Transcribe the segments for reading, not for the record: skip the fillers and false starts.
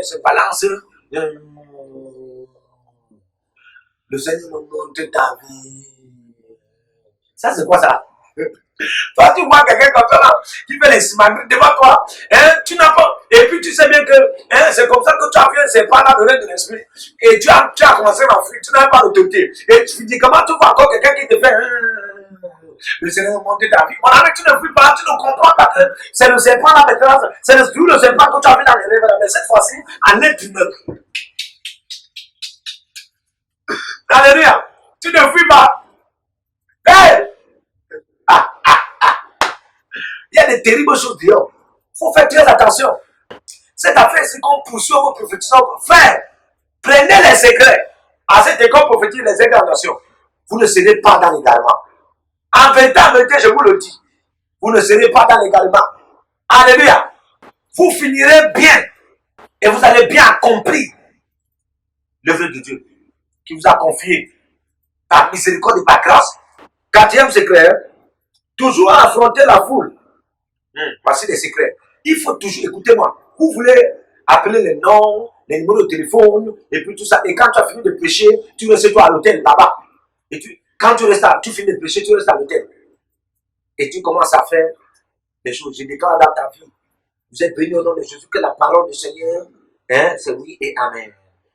se balance. Le Seigneur me montre ta vie. Ça, c'est quoi ça? Toi, tu vois quelqu'un comme ça là, qui fait les simagrées devant toi, hein, tu n'as pas. Et puis tu sais bien que hein, c'est comme ça que tu as fait, c'est pas là le règne de l'esprit. Et tu as commencé à fuir, tu n'as pas l'autorité. Et tu dis, comment tu vois encore quelqu'un qui te fait. Le Seigneur monte ta vie. Mon ami, tu ne fuis pas, tu ne comprends pas que c'est le serpent là maintenant, c'est le serpent que tu as vu dans les rêves, mais cette fois-ci, en être humain. Alléluia. Tu ne fuis pas. Hey! Il y a des terribles choses dehors. Il faut faire très attention. Cette affaire, c'est qu'on poursuit vos prophétisants. Frère, prenez les secrets. À cette école prophétique, les incarnations, vous ne serez pas dans l'égarement. En vérité, je vous le dis. Vous ne serez pas dans l'égarement. Alléluia. Vous finirez bien. Et vous allez bien accomplir l'œuvre de Dieu qui vous a confié par miséricorde et par grâce. Quatrième secret, toujours affronter la foule. Voici les secrets. Il faut toujours, écoutez-moi, vous voulez appeler les noms, les numéros de téléphone, et puis tout ça. Et quand tu as fini de prêcher, tu restes toi à l'hôtel là-bas. Et quand tu restes tu finis de prêcher, tu restes à l'hôtel. Et tu commences à faire des choses. Je déclare dans ta vie. Vous êtes bénis au nom de Jésus que la parole du Seigneur, hein, c'est oui et amen.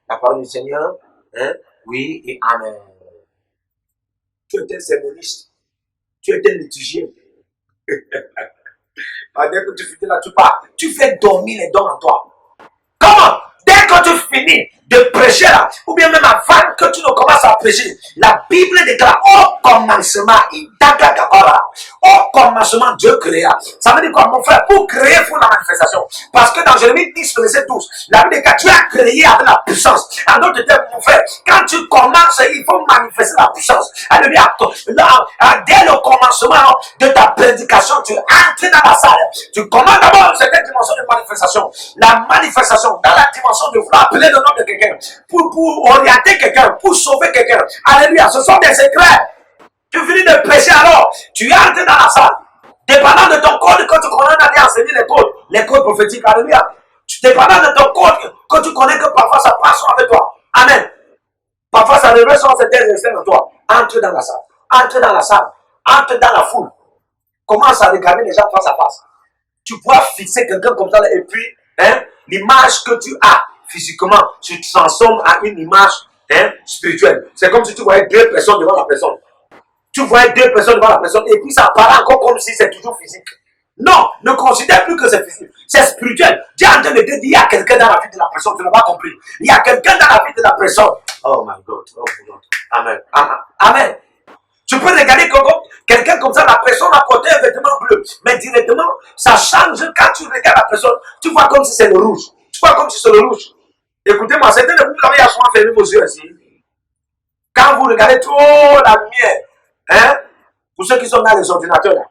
La parole du Seigneur, hein, oui et amen. Tu es un sermoniste. Tu es un liturgien. Dès que tu finis là, tu pars. Tu fais dormir les dons en toi. Comment? Dès que tu finis de prêcher là, ou bien même avant que tu ne commences à prêcher, la Bible déclare au commencement, au commencement Dieu créa. Ça veut dire quoi, mon frère? Pour créer, il faut la manifestation. Parce que dans Jérémie 10, verset 12, la Bible déclare Dieu a créé avec la puissance. En d'autres termes, mon frère, quand tu commences, il faut manifester la puissance. Alléluia. Dès le commencement de ta prédication, tu entres dans la salle. Tu commences d'abord cette dimension de manifestation. La manifestation dans la dimension de vouloir appeler le nom de quelqu'un, pour orienter quelqu'un, pour sauver quelqu'un. Alléluia. Ce sont des secrets. Tu finis de prêcher alors, tu entres dans la salle. Dépendant de ton code que tu connais, on a dit enseigner les codes prophétiques. Alléluia. Dépendant de ton code que tu connais, que parfois ça passe avec toi. Amen. Parfois ça révèle sur certains instants en toi. Entre dans la salle. Entre dans la salle. Entre dans la foule. Commence à regarder les gens face à face. Tu pourras fixer quelqu'un comme ça et puis, hein, l'image que tu as physiquement, tu te transformes à une image, hein, spirituelle. C'est comme si tu voyais deux personnes devant la personne. Tu voyais deux personnes devant la personne et puis ça paraît encore comme si c'est toujours physique. Non, ne considère plus que c'est physique, c'est spirituel. Dieu est en train de te dire, il y a quelqu'un dans la vie de la personne, tu n'as pas compris. Il y a quelqu'un dans la vie de la personne. Oh my God, oh my God. Amen. Amen. Amen. Tu peux regarder quelqu'un comme ça, la personne a porté un vêtement bleu, mais directement, ça change quand tu regardes la personne. Tu vois comme si c'est le rouge. Tu vois comme si c'est le rouge. Écoutez-moi, certains de vous avez souvent fermé vos yeux ici. Quand vous regardez trop la lumière, hein, pour ceux qui sont dans les ordinateurs, là,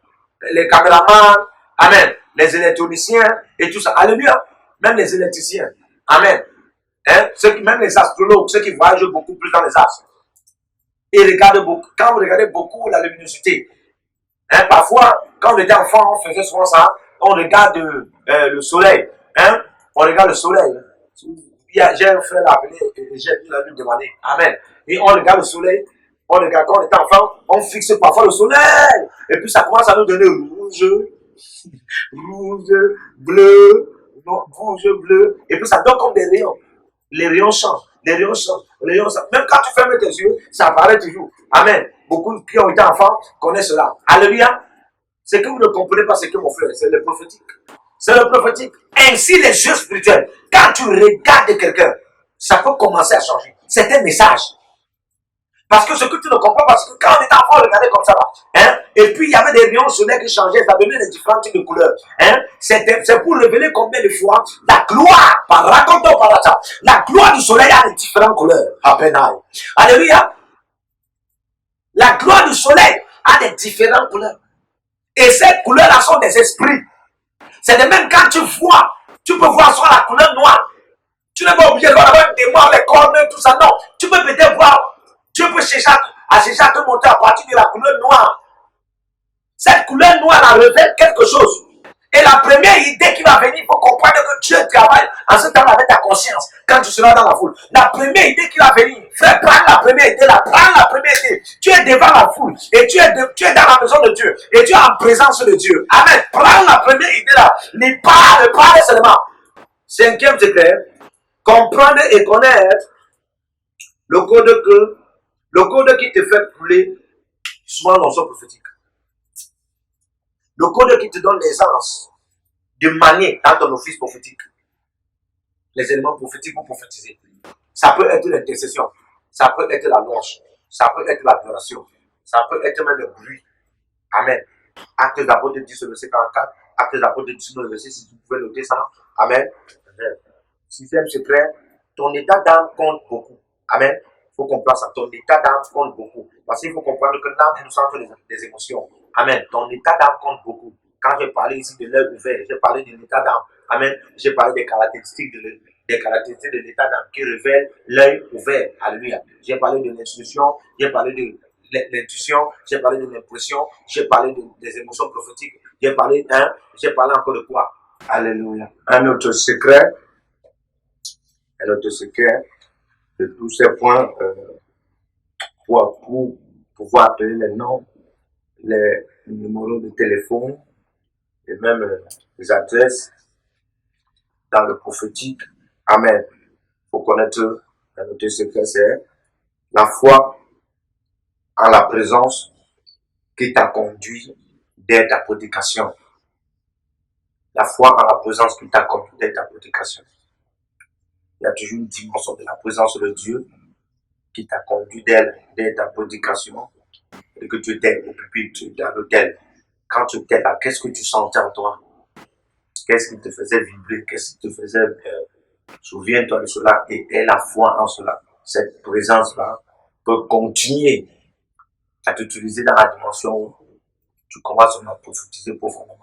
les caméramans, amen, les électroniciens et tout ça, alléluia, même les électriciens, amen, hein, même les astrologues, ceux qui voyagent beaucoup plus dans les astres. Et regardez beaucoup, quand vous regardez beaucoup la luminosité, hein, parfois, quand on était enfant, on faisait souvent ça, on regarde le soleil, hein, on regarde le soleil. J'ai un frère appelé, j'ai pu lui demander, amen. Et on regarde le soleil, on regarde quand on est enfant, on fixe parfois le soleil, et puis ça commence à nous donner rouge, bleu, rouge, bleu, et puis ça donne comme des rayons. Les rayons changent, les rayons changent, les rayons changent. Même quand tu fermes tes yeux, ça apparaît toujours. Amen. Beaucoup qui ont été enfants connaissent cela. Alléluia. C'est que vous ne comprenez pas ce que mon frère, c'est le prophétique. C'est le prophétique. Ainsi les yeux spirituels. Quand tu regardes quelqu'un, ça peut commencer à changer. C'est un message. Parce que ce que tu ne comprends pas, parce que quand on était enfant, on regardait comme ça là. Hein? Et puis il y avait des rayons solaires qui changeaient, ça donnait des différents types de couleurs. Hein? C'est pour révéler combien de fois la gloire, racontons par là, la gloire du soleil a des différentes couleurs. Alléluia. La gloire du soleil a des différentes couleurs. Et ces couleurs-là sont des esprits. C'est de même quand tu vois, tu peux voir soit la couleur noire. Tu n'es pas obligé d'avoir des mots, les cornes, tout ça. Non, tu peux peut-être voir. Dieu peut chercher à te montrer à partir de la couleur noire. Cette couleur noire, elle révèle quelque chose. Et la première idée qui va venir, il faut comprendre que Dieu travaille en ce temps avec ta conscience quand tu seras dans la foule. La première idée qui va venir, frère, prends la première idée là, prends la première idée. Tu es devant la foule et tu es dans la maison de Dieu et tu es en présence de Dieu. Amen. Prends la première idée là, ne parle seulement. Cinquième secret, comprendre et connaître le code qui te fait couler souvent dans son prophétique. Le code qui te donne l'aisance de manier dans ton office prophétique les éléments prophétiques pour prophétiser. Ça peut être l'intercession, ça peut être la louange, ça peut être l'adoration, ça peut être même le bruit. Amen. Actes des apôtres 10, verset 44, Actes des apôtres 19, verset 6, vous pouvez noter ça. Amen. Sixième secret, ton état d'âme compte beaucoup. Amen. Il faut comprendre ça. Ton état d'âme compte beaucoup. Parce qu'il faut comprendre que l'âme est le centre des émotions. Amen. Ton état d'âme compte beaucoup. Quand j'ai parlé ici de l'œil ouvert, j'ai parlé de l'état d'âme. Amen. J'ai parlé des caractéristiques de l'état d'âme qui révèlent l'œil ouvert. Alléluia. J'ai parlé de l'intuition, j'ai parlé de l'intuition, j'ai parlé de l'impression, j'ai parlé des émotions prophétiques, j'ai parlé encore de quoi? Alléluia. Un autre secret de tous ces points pour pouvoir appeler les noms, les numéros de téléphone et même les adresses dans le prophétique. Amen. Il faut connaître un autre secret, c'est la foi en la présence qui t'a conduit dès ta prédication. La foi en la présence qui t'a conduit dès ta prédication. Il y a toujours une dimension de la présence de Dieu qui t'a conduit dès ta prédication et que tu étais au pupitre, tu étais à l'hôtel. Quand tu étais là, qu'est-ce que tu sentais en toi? Qu'est-ce qui te faisait vibrer? Qu'est-ce qui te faisait... souviens-toi de cela et aie la foi en cela. Cette présence-là peut continuer à t'utiliser dans la dimension où tu commences à prophétiser profondément.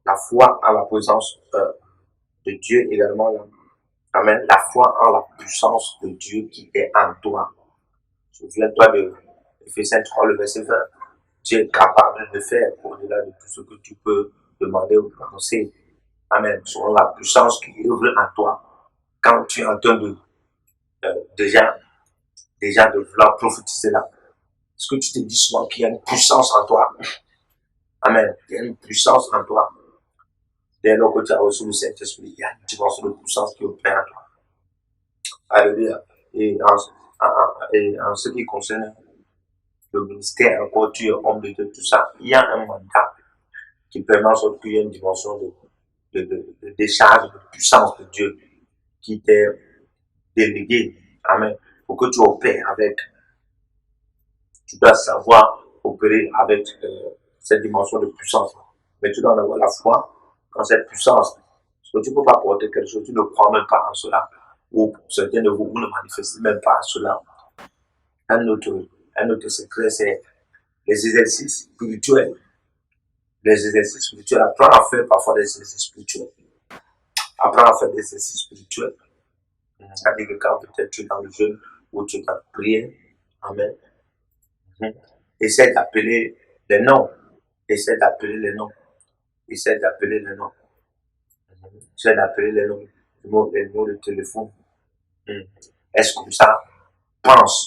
La foi en la présence de Dieu également. Amen. La foi en la puissance de Dieu qui est en toi. Souviens-toi de Ephésiens 3, le verset 20. Dieu est capable de faire au-delà de tout ce que tu peux demander ou penser. Amen. Selon la puissance qui œuvre en toi. Quand tu es en train de déjà de vouloir prophétiser là. Est-ce que tu te dis souvent qu'il y a une puissance en toi? Amen. Il y a une puissance en toi. Dès lors que tu as reçu le Saint-Esprit, il y a une dimension de puissance qui opère en toi. Alléluia. Et en ce qui concerne le ministère, encore tu es homme de Dieu, tout ça, il y a un mandat qui permet en sorte qu'il y ait une dimension de décharge, de puissance de Dieu qui t'est déléguée. Amen. Pour que tu opères avec. Tu dois savoir opérer avec cette dimension de puissance. Mais tu dois en avoir la foi dans cette puissance. Parce que tu ne peux pas porter quelque chose, tu ne crois même pas en cela. Ou certains de vous ne manifestez même pas en cela. Un autre secret, c'est les exercices spirituels. Les exercices spirituels. Apprends à faire parfois des exercices spirituels. Apprends à faire des exercices spirituels. C'est-à-dire que quand peut-être tu es dans le jeûne ou tu es dans la prière, amen. Essaie d'appeler les noms. Essaie d'appeler les noms. Essaie d'appeler les noms. Essaie d'appeler les noms. Les mots de téléphone. Est-ce comme ça? Pense